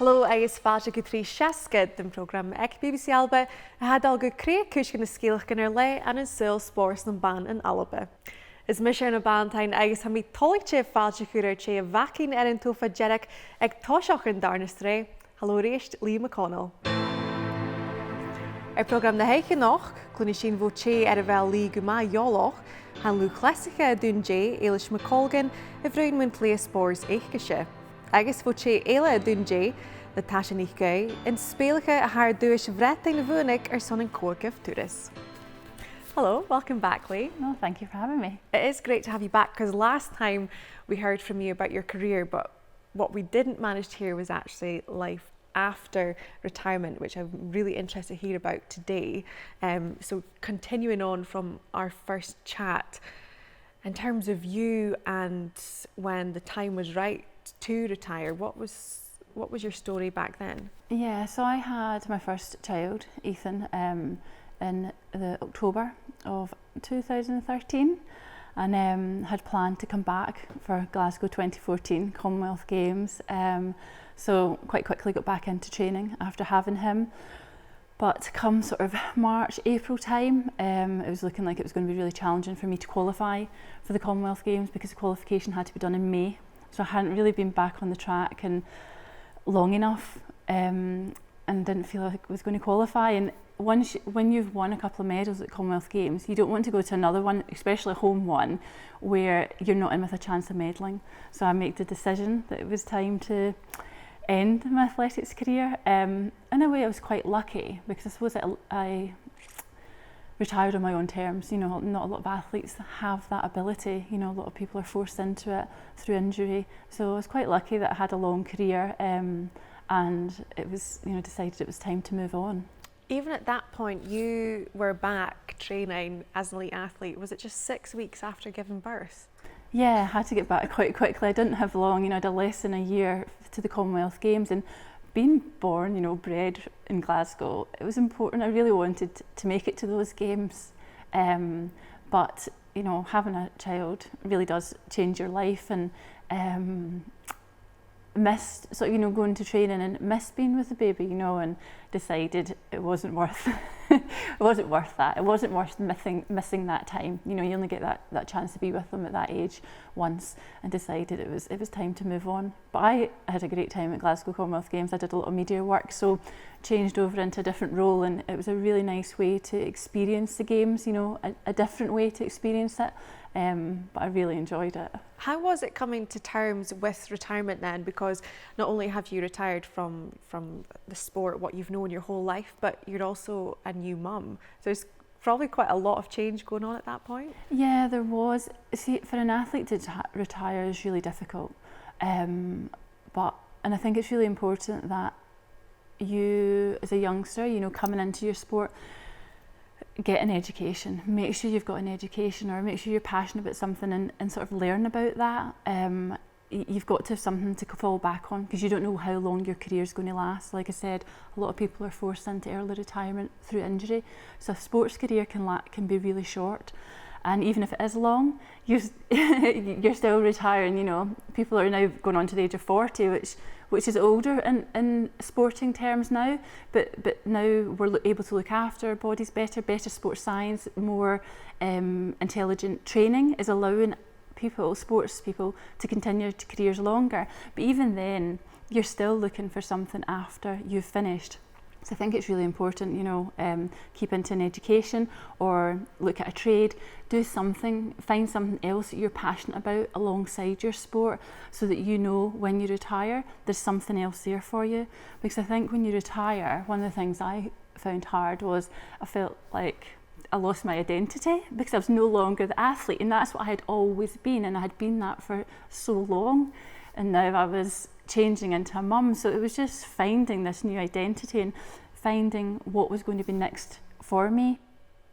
Hello, agus fáilte go trí seascad den program ag BBC ALBA a hadal go cré cúis gan na scéalach gan ar le an an sil spórs na bhan an ALBA. Is mis Iona Ballantyne agus ha mí toligte fáilte chuúir sé a bhacín ar an tófa jeirech ag táiseach an darnas ré. Hello réist Lee McConnell. Ar program na heiche noch, Cluinnidh sin bhó sé ar a bheil lí go má eòlach, han lùth-chleasaiche Dundonian Eilish McColgan a bruidhinn lé spórs éigeise. Agus bhó sé éile Dundonian Natasha Mckay in spéalacha a haar dúis bhreatain na bhuanig ar son an cóirgah túras. Hello, welcome back, Lee. No, thank you for having me. It is great to have you back because last time we heard from you about your career, but what we didn't manage to hear was actually life after retirement, which I'm really interested to hear about today. So continuing on from our first chat, in terms of you and when the time was right to retire, what was your story back then? Yeah, so I had my first child, Ethan, in the October of 2013 and had planned to come back for Glasgow 2014 Commonwealth Games. So quite quickly got back into training after having him. But come sort of March, April time, it was looking like it was going to be really challenging for me to qualify for the Commonwealth Games because the qualification had to be done in May. So I hadn't really been back on the track and long enough and didn't feel like I was going to qualify. And when you've won a couple of medals at Commonwealth Games, you don't want to go to another one, especially a home one, where you're not in with a chance of medaling. So I made the decision that it was time to end my athletics career. In a way I was quite lucky because I suppose I retired on my own terms. You know, not a lot of athletes have that ability. You know, a lot of people are forced into it through injury. So I was quite lucky that I had a long career and it was, you know, decided it was time to move on. Even at that point, you were back training as an elite athlete. Was it just 6 weeks after giving birth? Yeah, I had to get back quite quickly. I didn't have long, you know, I had less than a year to the Commonwealth Games, and being born, you know, bred in Glasgow, it was important. I really wanted to make it to those games. But, you know, having a child really does change your life, and missed, so, you know, going to training and missed being with the baby, you know, and decided it wasn't worth it wasn't worth that. It wasn't worth missing that time. You know, you only get that chance to be with them at that age once, and decided it was time to move on. But I had a great time at Glasgow Commonwealth Games. I did a lot of media work, so changed over into a different role, and it was a really nice way to experience the games, you know, a different way to experience it. But I really enjoyed it. How was it coming to terms with retirement then? Because not only have you retired from the sport, what you've known your whole life, but you're also a new mum. So there's probably quite a lot of change going on at that point. Yeah, there was. See, for an athlete to retire is really difficult. And I think it's really important that you, as a youngster, you know, coming into your sport, get an education. Make sure you've got an education, or make sure you're passionate about something and sort of learn about that. You've got to have something to fall back on because you don't know how long your career is going to last. Like I said, a lot of people are forced into early retirement through injury. So a sports career can be really short. And even if it is long, you're still retiring. You know, people are now going on to the age of 40, which is older in sporting terms now. But now we're able to look after our bodies better sports science, more intelligent training is allowing sports people to continue their careers longer. But even then, you're still looking for something after you've finished. So I think it's really important, you know, keep into an education or look at a trade, do something, find something else that you're passionate about alongside your sport, so that you know when you retire, there's something else there for you. Because I think when you retire, one of the things I found hard was I felt like I lost my identity because I was no longer the athlete, and that's what I had always been, and I had been that for so long, and now I was changing into a mum. So it was just finding this new identity and finding what was going to be next for me.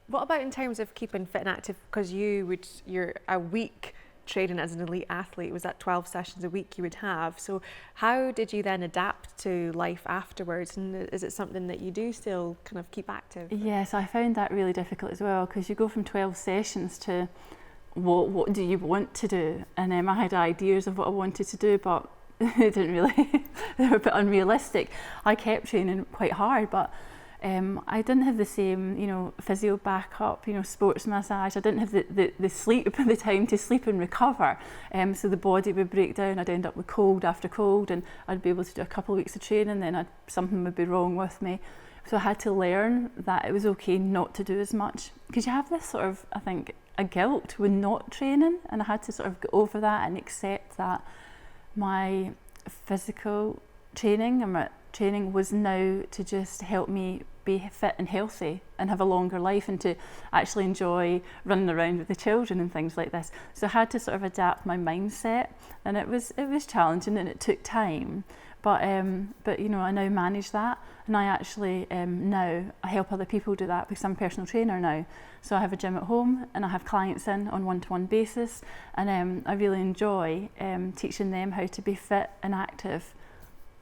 What about in terms of keeping fit and active? Because you're a week training as an elite athlete. Was that 12 sessions a week you would have? So how did you then adapt to life afterwards? And is it something that you do still kind of keep active? Yes, I found that really difficult as well, because you go from 12 sessions to what do you want to do? And I had ideas of what I wanted to do, but they didn't really, they were a bit unrealistic. I kept training quite hard, but I didn't have the same, you know, physio backup, you know, sports massage. I didn't have the sleep, the time to sleep and recover. So the body would break down. I'd end up with cold after cold, and I'd be able to do a couple of weeks of training, then something would be wrong with me. So I had to learn that it was okay not to do as much, because you have this sort of, I think, a guilt when not training, and I had to sort of get over that and accept that my physical training and my training was now to just help me be fit and healthy and have a longer life, and to actually enjoy running around with the children and things like this. So I had to sort of adapt my mindset, and it was challenging and it took time. But you know, I now manage that, and I actually now I help other people do that because I'm a personal trainer now. So I have a gym at home, and I have clients in on one-to-one basis, and I really enjoy teaching them how to be fit and active.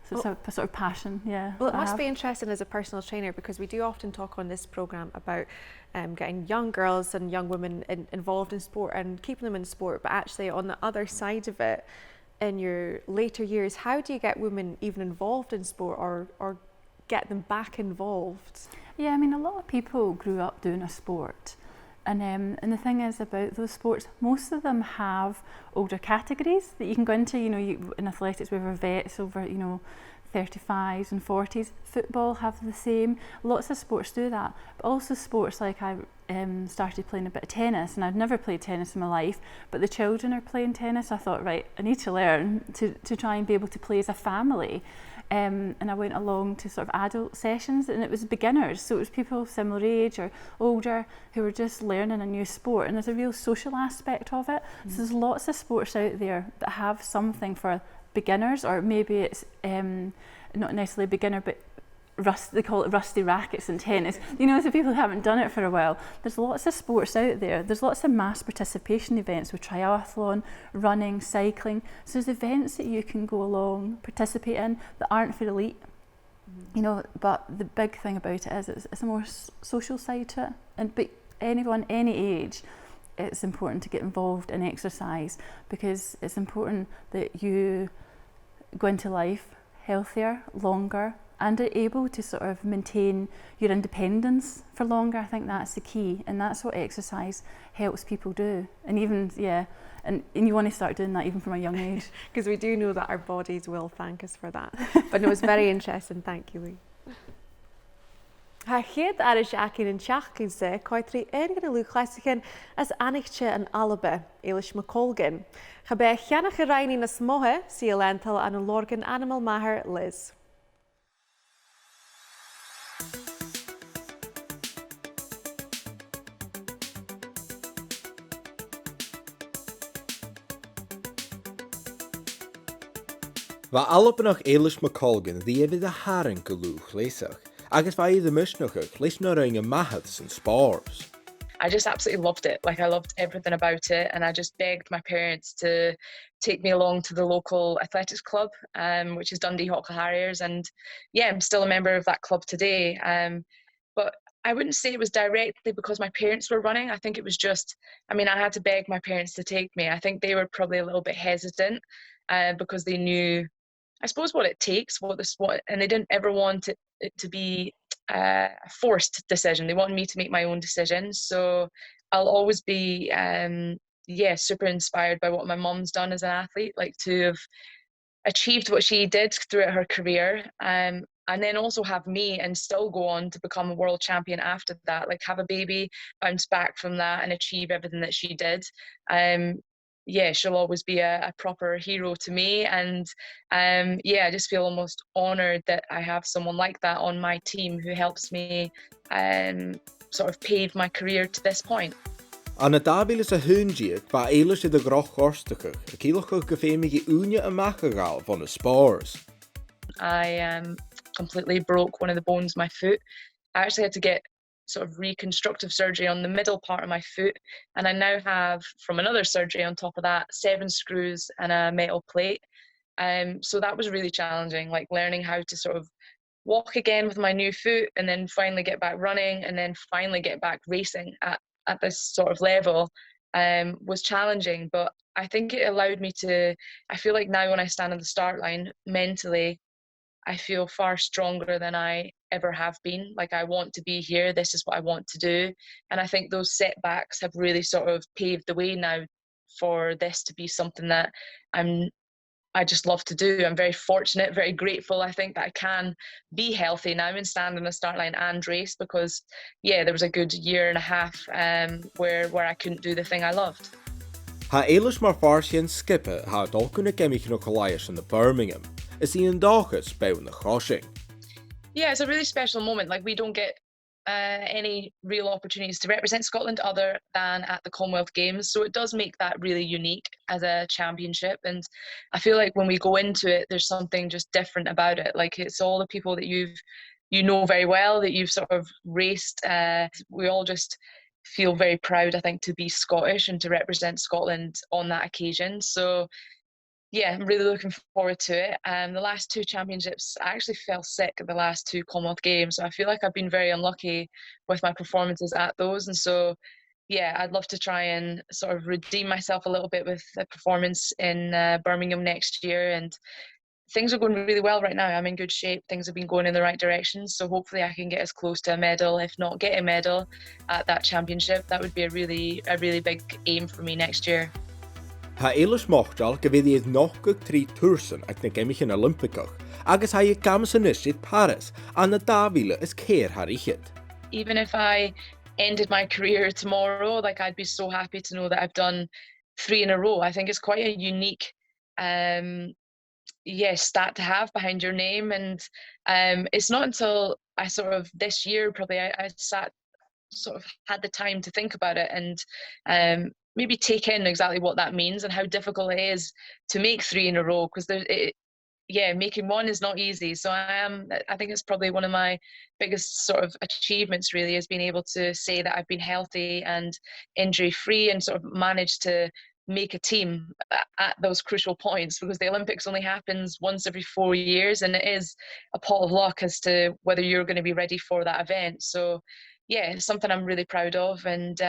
So it's a sort of passion, yeah. Well, it must be interesting as a personal trainer, because we do often talk on this programme about getting young girls and young women involved in sport and keeping them in sport, but actually on the other side of it, in your later years, how do you get women even involved in sport, or get them back involved? Yeah, I mean, a lot of people grew up doing a sport, and the thing is about those sports, most of them have older categories that you can go into. You know, in athletics we have vets over, you know, 35s and 40s. Football have the same. Lots of sports do that, but also sports like I started playing a bit of tennis, and I'd never played tennis in my life, but the children are playing tennis. I thought, right, I need to learn to try and be able to play as a family. And I went along to sort of adult sessions, and it was beginners, so it was people similar age or older who were just learning a new sport, and there's a real social aspect of it. So there's lots of sports out there that have something for beginners, or maybe it's not necessarily beginner, but they call it rusty rackets in tennis. You know, so people who haven't done it for a while. There's lots of sports out there. There's lots of mass participation events with triathlon, running, cycling. So there's events that you can go along, participate in, that aren't for elite. You know, but the big thing about it is it's a more social side to it. But anyone, any age, it's important to get involved in exercise, because it's important that you go into life healthier, longer, and are able to sort of maintain your independence for longer. I think that's the key, and that's what exercise helps people do. And even, yeah, and you want to start doing that even from a young age. Because we do know that our bodies will thank us for that. But no, it's very interesting. Thank you, Lee. Ha chéad h-amasan an seachdain coitrí na lùth-chleasaiche as Airson an ALBA, Eilish McColgan. Cha be cheannach a rainní na smóthe sí a lental an Lorgan animal maither Liz. Bha Olympian Eilish McColgan dhéimid a haran go lùth-chleasaiche, agus bha iad a misneach leis na ring of maiths and spars. I just absolutely loved it. Like, I loved everything about it, and I just begged my parents to take me along to the local athletics club, which is Dundee Hockle Harriers, and yeah, I'm still a member of that club today. But I wouldn't say it was directly because my parents were running. I think it was just, I mean, I had to beg my parents to take me. I think they were probably a little bit hesitant because they knew, I suppose, what it takes, and they didn't ever want it to be a forced decision. They wanted me to make my own decisions. So I'll always be, super inspired by what my mom's done as an athlete, like to have achieved what she did throughout her career, and then also have me and still go on to become a world champion after that, like have a baby, bounce back from that and achieve everything that she did. She'll always be a proper hero to me, and I just feel almost honoured that I have someone like that on my team who helps me sort of pave my career to this point. An na dábíle sa húndiad ba Eilish I groch orstachach, a cílach go féimigi úne a machagal von the spars. I completely broke one of the bones of my foot. I actually had to get sort of reconstructive surgery on the middle part of my foot, and I now have, from another surgery on top of that, 7 screws and a metal plate. So that was really challenging, like learning how to sort of walk again with my new foot, and then finally get back running, and then finally get back racing at this sort of level. was challenging, but I think it allowed me to, I feel like now when I stand on the start line, mentally, I feel far stronger than I ever have been. Like, I want to be here, this is what I want to do. And I think those setbacks have really sort of paved the way now for this to be something that I just love to do. I'm very fortunate, very grateful, I think, that I can be healthy now and stand on the start line and race, because there was a good year and a half where I couldn't do the thing I loved. Ha Eilish mar farsien skippe ha dolkuna Geamaichean Oilimpigeach in the Birmingham. Is Ian Dawkins bound the crossing? Yeah, it's a really special moment. Like, we don't get any real opportunities to represent Scotland other than at the Commonwealth Games. So it does make that really unique as a championship. And I feel like when we go into it, there's something just different about it. Like, it's all the people that you know very well, that you've sort of raced. We all just feel very proud, I think, to be Scottish and to represent Scotland on that occasion. So I'm really looking forward to it. The last two championships, I actually fell sick at the last two Commonwealth Games. So I feel like I've been very unlucky with my performances at those. And so, I'd love to try and sort of redeem myself a little bit with a performance in Birmingham next year. And things are going really well right now. I'm in good shape. Things have been going in the right direction. So hopefully I can get as close to a medal, if not get a medal at that championship. That would be a really big aim for me next year. Ha Eilish nochdadh gyfeidydd nochdadh trí tursan ag na Geamaichean Oilimpigeach, agus ha h-amasan iad Paris, and na dávíle is céir har ichid. Even if I ended my career tomorrow, like, I'd be so happy to know that I've done 3 in a row. I think it's quite a unique stat to have behind your name. And it's not until I sort of this year, probably, I sat, sort of had the time to think about it and maybe take in exactly what that means and how difficult it is to make 3 in a row, because making one is not easy. So I think it's probably one of my biggest sort of achievements, really, is being able to say that I've been healthy and injury free and sort of managed to make a team at those crucial points, because the Olympics only happens once every 4 years, and it is a pot of luck as to whether you're going to be ready for that event. So it's something I'm really proud of, and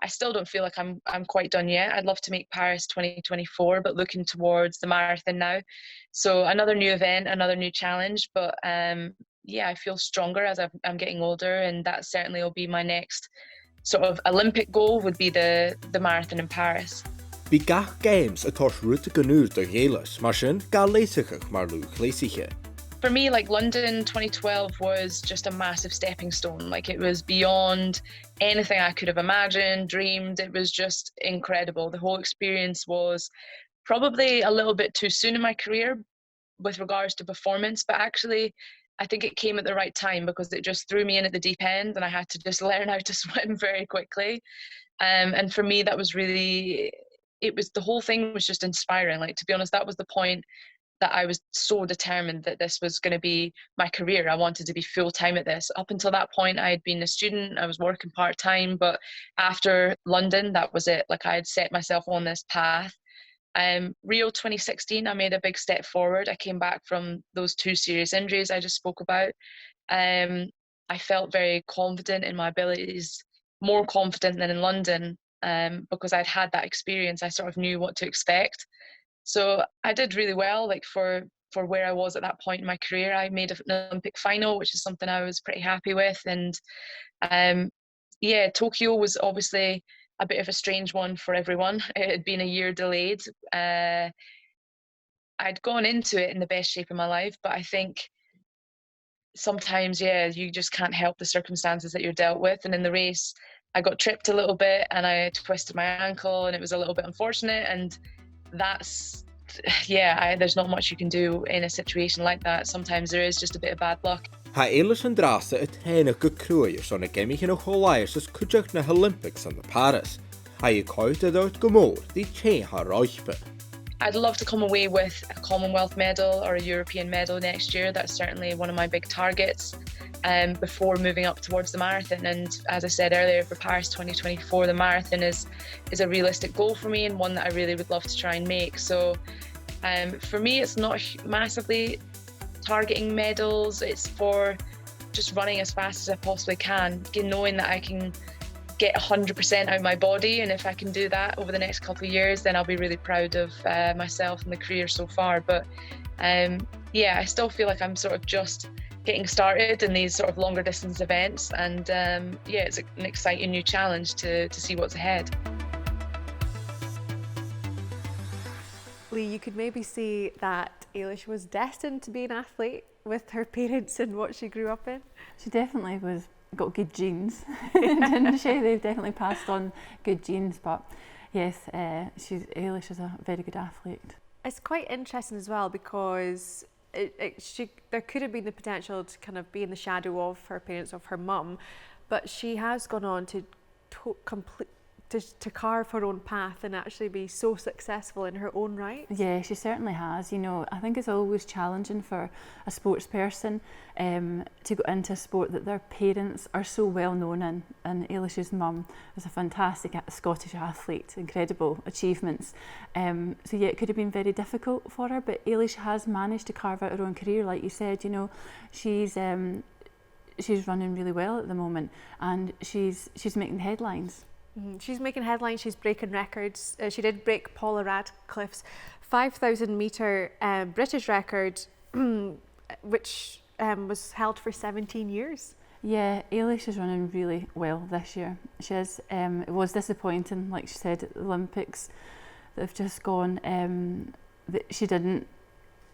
I still don't feel like I'm quite done yet. I'd love to make Paris 2024, but looking towards the marathon now. So another new event, another new challenge, but I feel stronger as I'm getting older, and that certainly will be my next sort of Olympic goal, would be the marathon in Paris. Bhí gach games atá rúta ganúr do Eilish, mar sin gá lùth-chleasaiche mar lùth-chleasaiche. For me, like, London 2012 was just a massive stepping stone. Like, it was beyond anything I could have imagined, dreamed. It was just incredible. The whole experience was probably a little bit too soon in my career with regards to performance, but actually I think it came at the right time, because it just threw me in at the deep end and I had to just learn how to swim very quickly. And for me, that was really, the whole thing was just inspiring. Like, to be honest, that was the point that I was so determined that this was going to be my career. I wanted to be full-time at this. Up until that point, I had been a student, I was working part-time, but after London, that was it. Like, I had set myself on this path. Rio 2016, I made a big step forward. I came back from those 2 serious injuries I just spoke about. I felt very confident in my abilities, more confident than in London, because I'd had that experience. I sort of knew what to expect. So I did really well, like, for where I was at that point in my career. I made an Olympic final, which is something I was pretty happy with. And Tokyo was obviously a bit of a strange one for everyone. It had been a year delayed. I'd gone into it in the best shape of my life, but I think sometimes, you just can't help the circumstances that you're dealt with. And in the race, I got tripped a little bit and I twisted my ankle, and it was a little bit unfortunate. And that's, there's not much you can do in a situation like that. Sometimes there is just a bit of bad luck. Ha Eilish an drasta a téna go cruúir on na Geamaichean Oilimpigeach is cuideach na Olympics in the Paris. Ha cuide out go mór, the chain ha roichbe. I'd love to come away with a Commonwealth medal or a European medal next year. That's certainly one of my big targets before moving up towards the marathon. And as I said earlier, for Paris 2024, the marathon is a realistic goal for me, and one that I really would love to try and make. So for me, it's not massively targeting medals. It's for just running as fast as I possibly can, knowing that I can get 100% out of my body, and if I can do that over the next couple of years, then I'll be really proud of myself and the career so far. But yeah, I still feel like I'm sort of just getting started in these sort of longer distance events, and yeah, it's an exciting new challenge to see what's ahead. Lee, you could maybe see that Eilish was destined to be an athlete with her parents and what she grew up in. She definitely got good genes, didn't she? They've definitely passed on good genes, but yes, Eilish is a very good athlete. It's quite interesting as well because there could have been the potential to kind of be in the shadow of her parents, of her mum, but she has gone on to carve her own path and actually be so successful in her own right. Yeah, she certainly has. You know, I think it's always challenging for a sports person to go into a sport that their parents are so well known in. And Eilish's mum is a fantastic Scottish athlete, incredible achievements. So yeah, it could have been very difficult for her, but Eilish has managed to carve out her own career. Like you said, you know, she's running really well at the moment, and she's making headlines. She's making headlines, she's breaking records. She did break Paula Radcliffe's 5,000 metre British record, which was held for 17 years. Yeah, Eilish is running really well this year. She is. It was disappointing, like she said, at the Olympics that have just gone, that she didn't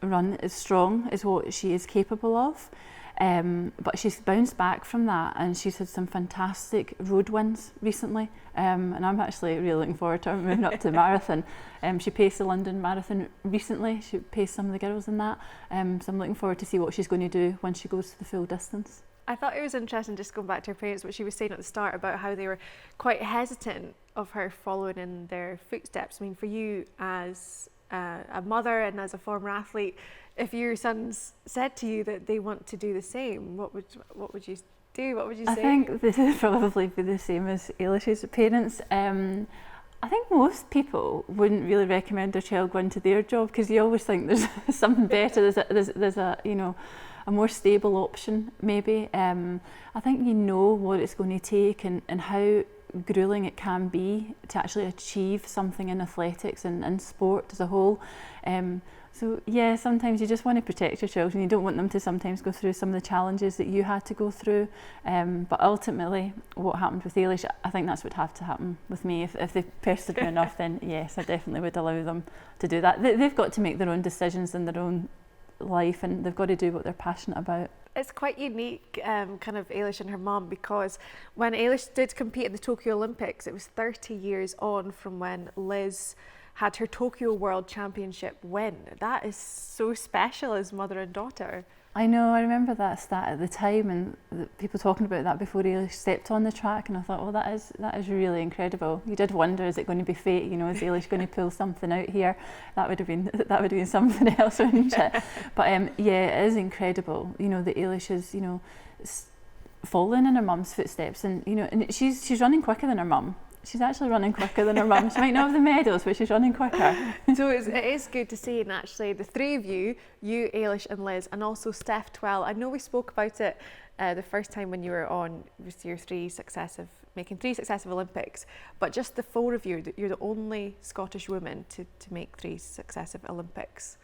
run as strong as what she is capable of. But she's bounced back from that, and she's had some fantastic road wins recently, and I'm actually really looking forward to her moving up to the marathon. She paced the London Marathon recently, she paced some of the girls in that, so I'm looking forward to see what she's going to do when she goes to the full distance. I thought it was interesting, just going back to her parents, what she was saying at the start about how they were quite hesitant of her following in their footsteps. I mean, for you as a mother and as a former athlete, if your sons said to you that they want to do the same, what would you do? What would you say? I think this is probably be the same as Eilish's parents. I think most people wouldn't really recommend their child go into their job, because you always think there's something better. There's a you know, a more stable option maybe. I think you know what it's going to take and how grueling it can be to actually achieve something in athletics and sport as a whole. So yeah, sometimes you just want to protect your children. You don't want them to sometimes go through some of the challenges that you had to go through. But ultimately, what happened with Eilish, I think that's what would have to happen with me. If they pestered me enough, then yes, I definitely would allow them to do that. They've got to make their own decisions in their own life, and they've got to do what they're passionate about. It's quite unique, kind of Eilish and her mum, because when Eilish did compete in the Tokyo Olympics, it was 30 years on from when Liz had her Tokyo World Championship win. That is so special as mother and daughter. I know, I remember that stat at the time, and people talking about that before Eilish stepped on the track, and I thought, well, that is really incredible. You did wonder, is it going to be fate? You know, is Eilish going to pull something out here? That would have been something else, wouldn't it? But yeah, it is incredible. You know, that Eilish is, you know, following in her mum's footsteps, and you know, and she's running quicker than her mum. She's actually running quicker than her mum. She might not have the medals, but she's running quicker. So it is good to see, and actually the three of you, Eilish and Liz, and also Steph Twell. I know we spoke about it the first time when you were on with your making three successive Olympics, but just the four of you, you're the only Scottish woman to make three successive Olympics.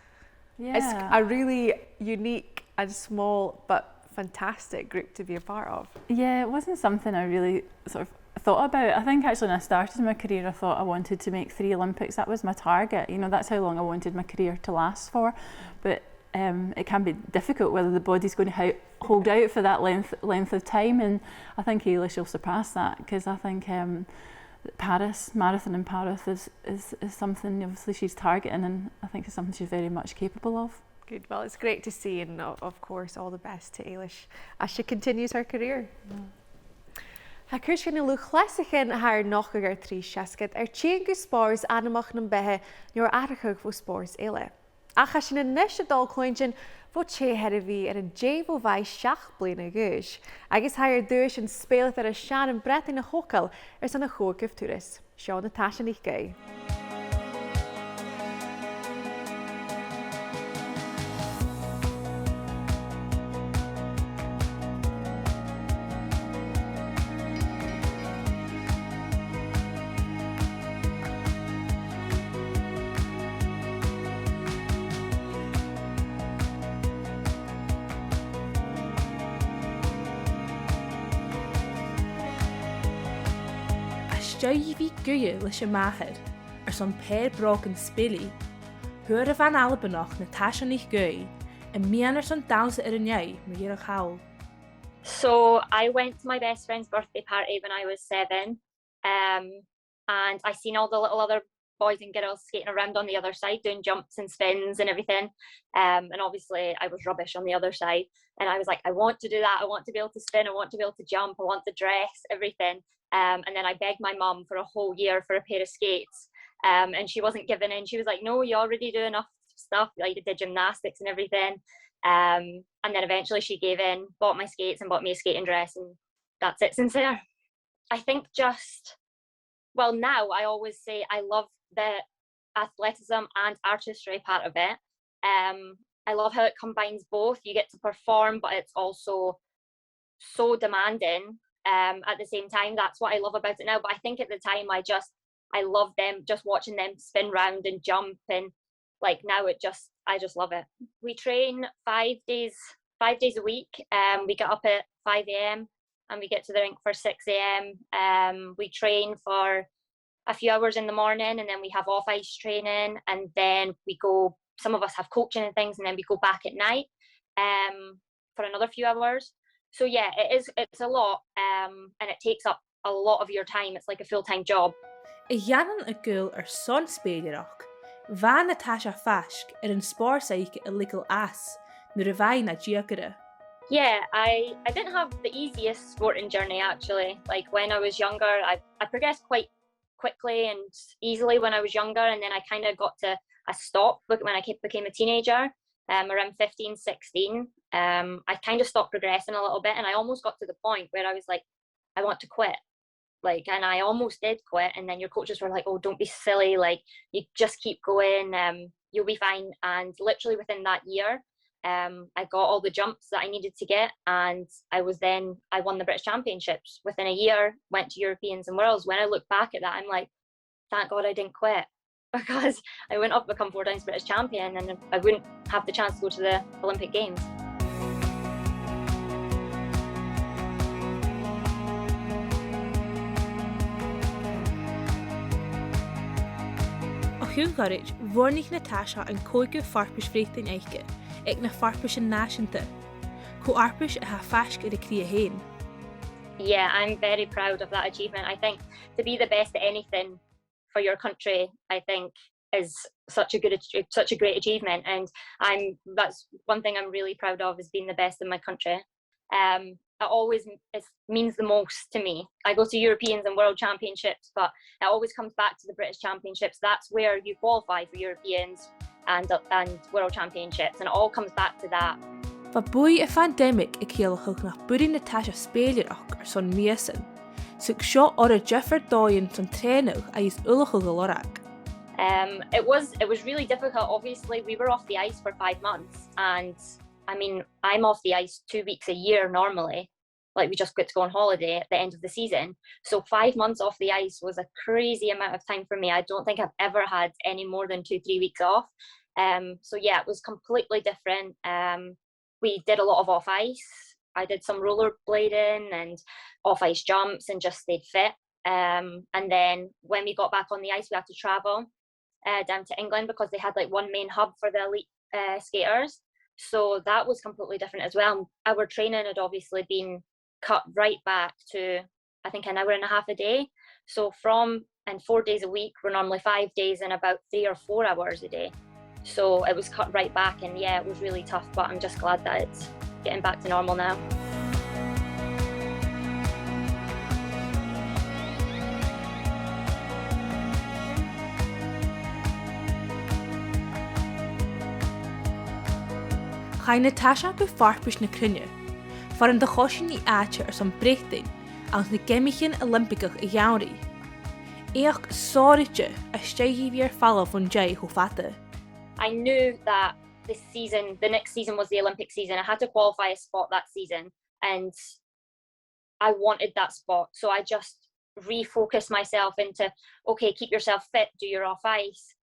Yeah. It's a really unique and small but fantastic group to be a part of. Yeah, it wasn't something I really sort of thought about. I think actually when I started my career, I thought I wanted to make 3 Olympics. That was my target. You know, that's how long I wanted my career to last for. But it can be difficult whether the body's going to hold out for that length of time. And I think Eilish will surpass that, because I think marathon in Paris is something obviously she's targeting, and I think it's something she's very much capable of. Good. Well, it's great to see, and of course, all the best to Eilish as she continues her career. Tá cúis na lùth-chleasaiche haar nochdadh trí seascad tíon go spórs anamach na bheithe nuair airthug fó spórs eile. Acha sin na nochdadh Cluinnidh fó téhead a bhí ar an déobh ó bhaid 7 bliana gúis, agus hair dúis an spéalat ar a sean an bretain na hócail ar san na chócah túras. Seo Natasha NicAoidh. SWPL League Cup son péir broken spilly, huair a bhan ALBA Natasha NicAoidh, and mianar son dansa neu mar hawl. So I went to my best friend's birthday party when I was 7, and I seen all the little other boys and girls skating around on the other side doing jumps and spins and everything, and obviously I was rubbish on the other side, and I was like, I want to do that, I want to be able to spin, I want to be able to jump, I want the dress, everything, and then I begged my mum for a whole year for a pair of skates, and she wasn't giving in. She was like, no, you already do enough stuff, like you did gymnastics and everything, and then eventually she gave in, bought my skates and bought me a skating dress, and that's it since there. I think now I always say I love the athleticism and artistry part of it. I love how it combines both. You get to perform, but it's also so demanding at the same time. That's what I love about it now. But I think at the time I love them, just watching them spin round and jump, and like now I just love it. We train 5 days a week. We get up at 5 a.m. and we get to the rink for 6 a.m. We train for a few hours in the morning, and then we have off ice training, and then we go, some of us have coaching and things, and then we go back at night for another few hours. So yeah, it's a lot, and it takes up a lot of your time. It's like a full-time job. I dhéanann a gúil son spéideach, bhan Natasha Fashk an stiùidio illegal as, nuair a bhain na dreuchd. Yeah, I didn't have the easiest sporting journey actually. Like when I was younger, I progressed quite quickly and easily when I was younger, and then I kind of got to a stop when I became a teenager, around 15, 16. I kind of stopped progressing a little bit, and I almost got to the point where I was like, I want to quit. Like, and I almost did quit, and then your coaches were like, oh, don't be silly, like you just keep going, you'll be fine. And literally within that year, I got all the jumps that I needed to get, and I won the British Championships within a year, went to Europeans and Worlds. When I look back at that, I'm like, thank God I didn't quit, because I went up, become 4 times British champion, and I wouldn't have the chance to go to the Olympic Games. Thuige bhuairnigh Natasha an cóige farpais fréachtain aiche, ag na farpais an náisiúnta, có arpais a ha fasc ar a Cluinnidh. Yeah, I'm very proud of that achievement. I think to be the best at anything for your country, I think is such a great achievement, and that's one thing I'm really proud of, is being the best in my country. It means the most to me. I go to Europeans and World Championships, but it always comes back to the British Championships. That's where you qualify for Europeans and World Championships, and it all comes back to that. Ba buí a pandemic ag chéalach nach buí Natasha spéileach son miasan, so seo or a Jeffrey Doyen son trénach a is uairlach go lorach. It was really difficult. Obviously, we were off the ice for 5 months, and I mean, I'm off the ice 2 weeks a year normally. Like, we just get to go on holiday at the end of the season. So 5 months off the ice was a crazy amount of time for me. I don't think I've ever had any more than 2-3 weeks off. So yeah, it was completely different. We did a lot of off ice. I did some rollerblading and off ice jumps and just stayed fit. And then when we got back on the ice, we had to travel down to England, because they had like one main hub for the elite skaters. So that was completely different as well. Our training had obviously been cut right back to, I think, an hour and a half a day. So 4 days a week, we're normally 5 days and about 3 or 4 hours a day. So it was cut right back, and yeah, it was really tough, but I'm just glad that it's getting back to normal now. Cha Natasha go farpais na Cluinnidh, far an de chosin í áite son bruidhinn agus na Geamaichean Oilimpigeach a Gheamraí. Éach sáirite a stiùidio falla von jay ho fata. I knew that the next season was the Olympic season. I had to qualify a spot that season, and I wanted that spot. So I just refocused myself into, okay, keep yourself fit, do your off ice,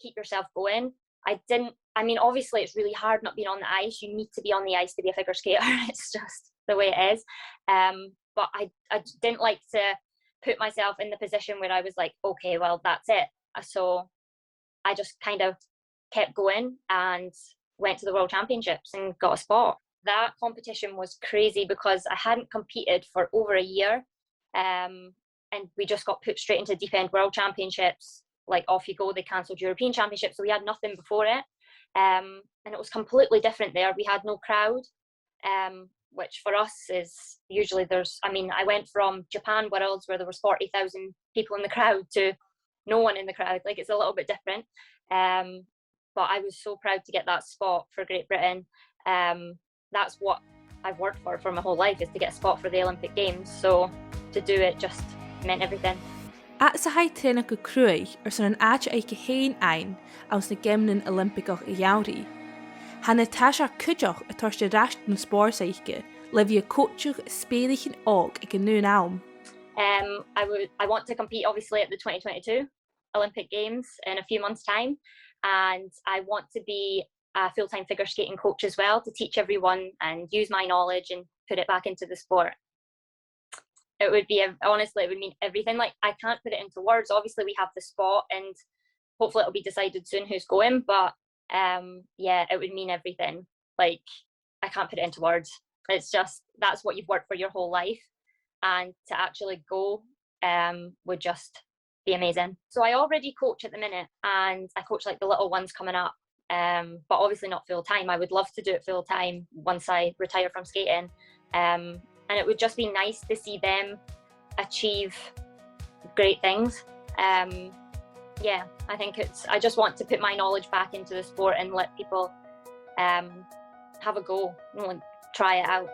keep yourself going. Obviously it's really hard not being on the ice. You need to be on the ice to be a figure skater. It's just the way it is. But I didn't like to put myself in the position where I was like, okay, well, that's it. So I just kind of kept going and went to the World Championships and got a spot. That competition was crazy because I hadn't competed for over a year, and we just got put straight into deep end World Championships. Like, off you go. They cancelled European Championships, so we had nothing before it, and it was completely different there. We had no crowd, which for us is usually I went from Japan Worlds where there was 40,000 people in the crowd to no one in the crowd. Like, it's a little bit different, but I was so proud to get that spot for Great Britain. That's what I've worked for my whole life, is to get a spot for the Olympic Games. So to do it just meant everything. At sa haid tréna go Cluinnidh san an áit éice héin ein aus na Geamaichean Oilimpigeach i Gheamraí. Ha Natasha NicAoidh a tuairste rast na spórsaiche le bhí coachúch spéilichin ág ag an nún am. I want to compete obviously at the 2022 Olympic Games in a few months' time, and I want to be a full-time figure skating coach as well, to teach everyone and use my knowledge and put it back into the sport. It would be, honestly, it would mean everything. Like, I can't put it into words. Obviously we have the spot and hopefully it'll be decided soon who's going, but yeah, it would mean everything. Like, I can't put it into words. It's just, that's what you've worked for your whole life, and to actually go would just be amazing. So I already coach at the minute, and I coach like the little ones coming up, but obviously not full time. I would love to do it full time once I retire from skating, and it would just be nice to see them achieve great things. Yeah, I think I just want to put my knowledge back into the sport and let people have a go and try it out.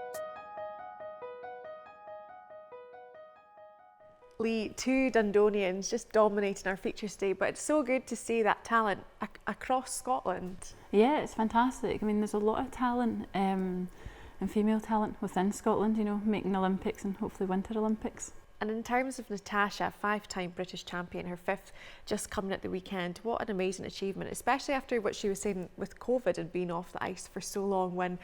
Lee, two Dundonians just dominating our features today, but it's so good to see that talent across Scotland. Yeah, it's fantastic. I mean, there's a lot of talent and female talent within Scotland, you know, making Olympics and hopefully Winter Olympics. And in terms of Natasha, 5-time British champion, her 5th just coming at the weekend, what an amazing achievement, especially after what she was saying with COVID and being off the ice for so long, when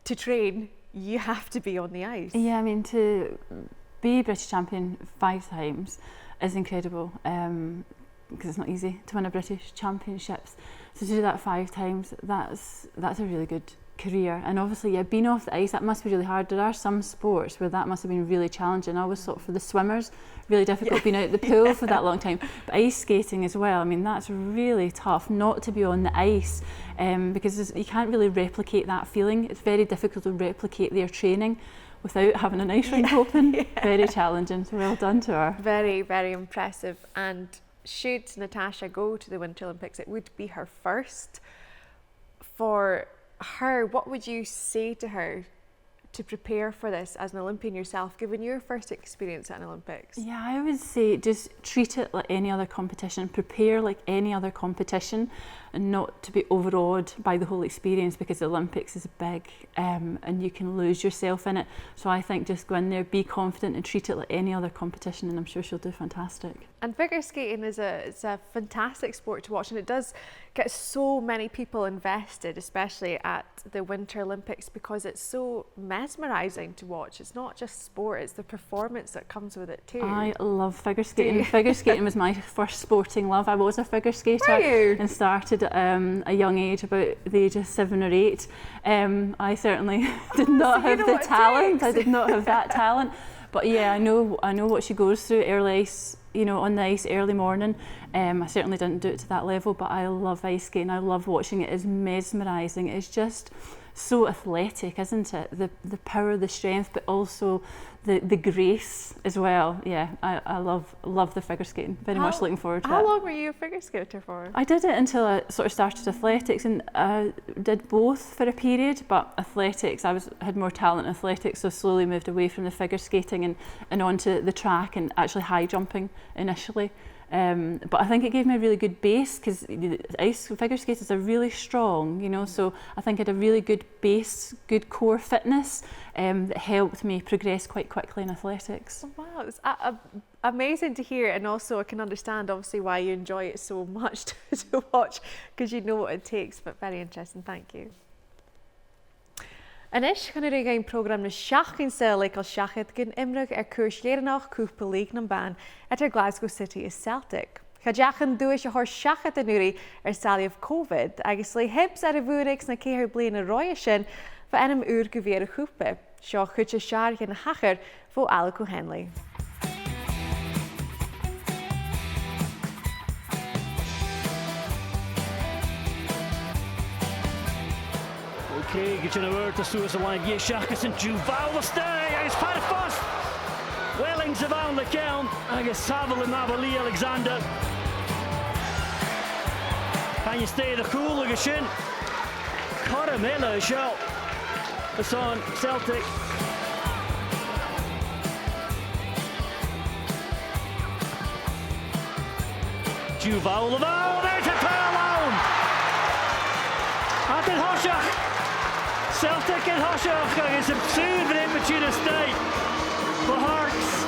to train, you have to be on the ice. Yeah, I mean, to be British champion 5 times is incredible, because it's not easy to win a British Championships. So to do that 5 times, that's a really good career. And obviously, yeah, being off the ice, that must be really hard. There are some sports where that must have been really challenging. I always thought for the swimmers, really difficult being out the pool for that long time. But ice skating as well, I mean, that's really tough not to be on the ice, because you can't really replicate that feeling. It's very difficult to replicate their training without having an ice rink open. Very challenging, so well done to her. Very, very impressive. And should Natasha go to the Winter Olympics, it would be her first. For her, what would you say to her to prepare for this as an Olympian yourself, given your first experience at an Olympics? Yeah, I would say just treat it like any other competition, prepare like any other competition, and not to be overawed by the whole experience, because the Olympics is big, and you can lose yourself in it. So I think just go in there, be confident and treat it like any other competition, and I'm sure she'll do fantastic. And figure skating is a fantastic sport to watch, and it does get so many people invested, especially at the Winter Olympics, because it's so mesmerising to watch. It's not just sport, it's the performance that comes with it too. I love figure skating. Figure skating was my first sporting love. I was a figure skater and started at a young age, about the age of 7 or 8. I certainly did not have the talent. I did not have that talent. But yeah, I know what she goes through, early ice, you know, on the ice early morning. I certainly didn't do it to that level, but I love ice skating. I love watching it. It's mesmerising. It's just so athletic, isn't it? The power, the strength, but also the grace as well. Yeah, I love the figure skating. Very much looking forward to it. How long were you a figure skater for? I did it until I sort of started athletics, and I did both for a period, but athletics, I had more talent in athletics, so slowly moved away from the figure skating and onto the track and actually high jumping initially. But I think it gave me a really good base, because ice figure skaters are really strong, you know, so I think I had a really good base, good core fitness that helped me progress quite quickly in athletics. Oh, wow, it's amazing to hear, and also I can understand obviously why you enjoy it so much to watch, because you know what it takes, but very interesting, thank you. An is gan er een program na seachdain seachtail seachad gin imrug cuairt léireanach Cupa Lìg na bhan at Glasgow City and Celtic. Chadjachan dúis a thir seachad an uair sailíomh Covid, agus le hibs ar a bhuairicks na céthir bliain na roia sin fa enam uair go bhéir a chupa. Seo chuid a seair na hachar fó Alco Henley. Okay, get you in a word to Suez the line. Yes, Shakas and Juval was there. Agus part fast. Wellings around the count. Agus Savel and Lee Alexander. Can you stay the cool agus sin? Caramella shot. It's on Celtic. Juval of all. There's a turn. At the Hoshach. Celtic and Hoshach agus absurd for between a state for Harks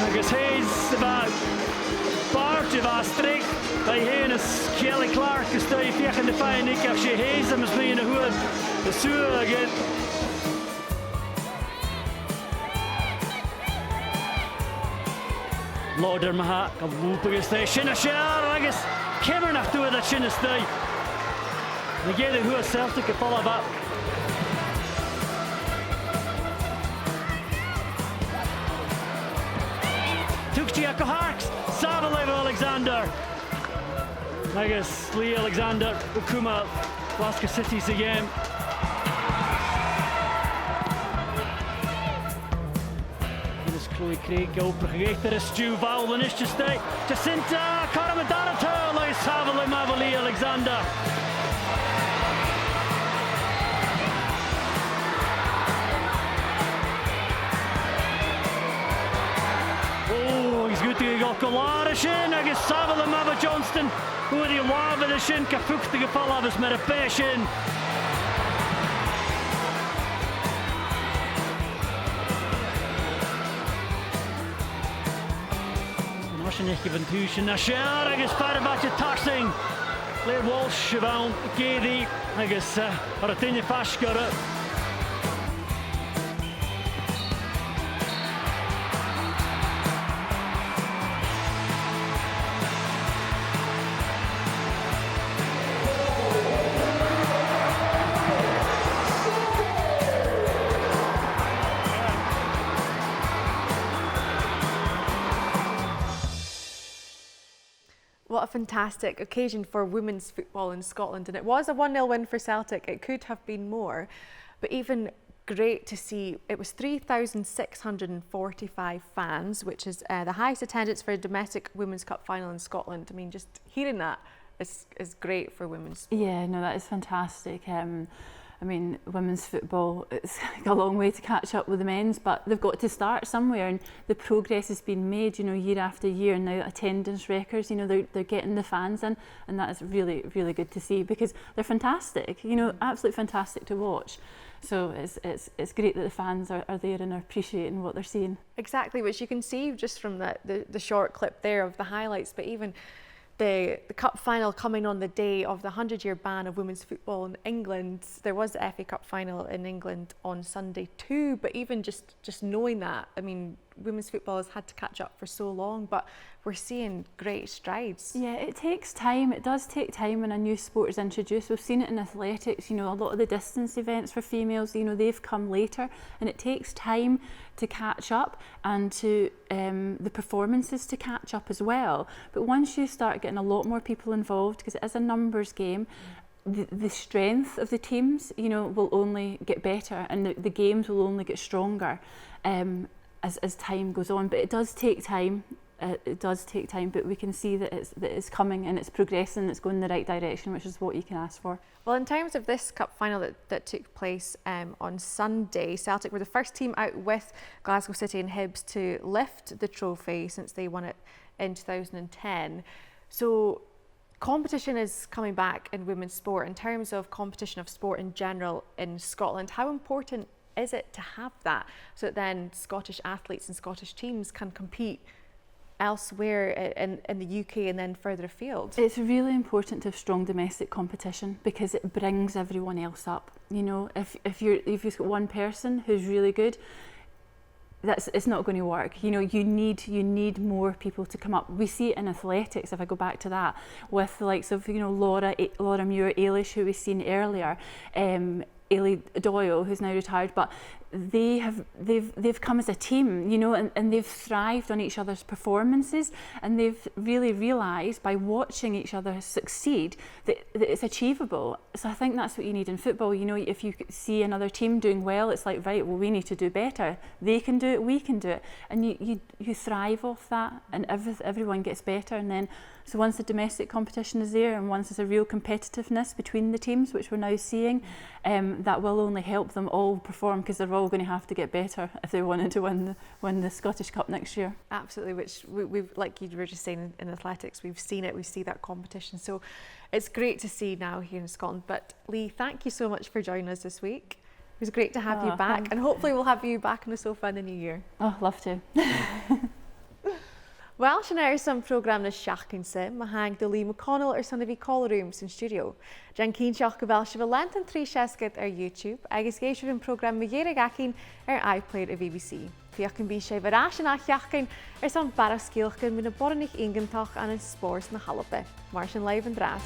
agus Hayes about Bart of Strict by Haynes Kelly Clark is stay fiach the fine Nick of she Hayes and was playing a hood the sewer again. Lauder Maha of Whooping Station a share agus Cameron after that shin stay. The game who is Celtic a follow up. Tukchiak Harks, Savalev Alexander. I guess Lee Alexander, Ukuma, Glasgow City's again. This Chloe Craig, Gilbert, there is Stu Val, and it's just Jacinta, Karamadana, Turley, Savalev Lee Alexander. Golar sin agus Savel and Mava Johnston who the lava the shin ka fuchtige fallavas met a passion. Marshanick given tuition na share agus Parabatcha Tarsing Claire Walsh around Gady agus Aratinya Fashkara. What a fantastic occasion for women's football in Scotland, and it was a 1-0 win for Celtic. It could have been more, but even great to see it was 3,645 fans, which is the highest attendance for a domestic women's cup final in Scotland. I mean, just hearing that is great for women's sport. Yeah, no, that is fantastic. I mean, women's football, it's a long way to catch up with the men's, but they've got to start somewhere, and the progress has been made, you know, year after year, and now attendance records, you know, they're getting the fans in, and that is really, really good to see because they're fantastic, you know, absolutely fantastic to watch. So it's great that the fans are there and are appreciating what they're seeing. Exactly, which you can see just from the short clip there of the highlights, but even the cup final coming on the day of the 100-year ban of women's football in England. There was the FA Cup final in England on Sunday too, but even just knowing that, I mean, women's football has had to catch up for so long, but we're seeing great strides. Yeah, it takes time. It does take time when a new sport is introduced. We've seen it in athletics, you know, a lot of the distance events for females, you know, they've come later, and it takes time to catch up and to the performances to catch up as well. But once you start getting a lot more people involved, because it is a numbers game, the strength of the teams, you know, will only get better, and the games will only get stronger as time goes on. But it does take time. It does take time, but we can see that it's coming and it's progressing, it's going in the right direction, which is what you can ask for. Well, in terms of this cup final that took place on Sunday, Celtic were the first team out with Glasgow City and Hibs to lift the trophy since they won it in 2010. So competition is coming back in women's sport. In terms of competition of sport in general in Scotland, how important is it to have that so that then Scottish athletes and Scottish teams can compete elsewhere in the UK and then further afield? It's really important to have strong domestic competition because it brings everyone else up. You know, if you've got one person who's really good, it's not going to work. You know, you need more people to come up. We see it in athletics, if I go back to that, with the likes of, you know, Laura Muir Eilish, who we've seen earlier, Ailey Doyle, who's now retired, but they've come as a team, you know, and they've thrived on each other's performances, and they've really realised by watching each other succeed that it's achievable. So I think that's what you need in football. You know, if you see another team doing well, it's like, right, well, we need to do better. They can do it, we can do it, and you thrive off that, and everyone gets better. And then, so once the domestic competition is there, and once there's a real competitiveness between the teams, which we're now seeing, that will only help them all perform, because they're all going to have to get better if they wanted to win the Scottish Cup next year. Absolutely, which we've, like you were just saying, in athletics, we've seen it, we see that competition. So it's great to see now here in Scotland. But Lee, thank you so much for joining us this week. It was great to have you back, and hopefully we'll have you back on the sofa in the new year. Oh, love to. Well, sin airson program na seachdain ma hang do Lee McConnell ar son a bhí callrooms in studio. Jan cín seach go bheil se bh lent an trí seascad ar YouTube, agus géisiir an program Uair ar iPlayer a BBC. Fiach an bí sé bharás an acheachcain ar son barach scíalchain mu na boranich ingantach an an spórs na ALBA. Mar sin leibh an dras.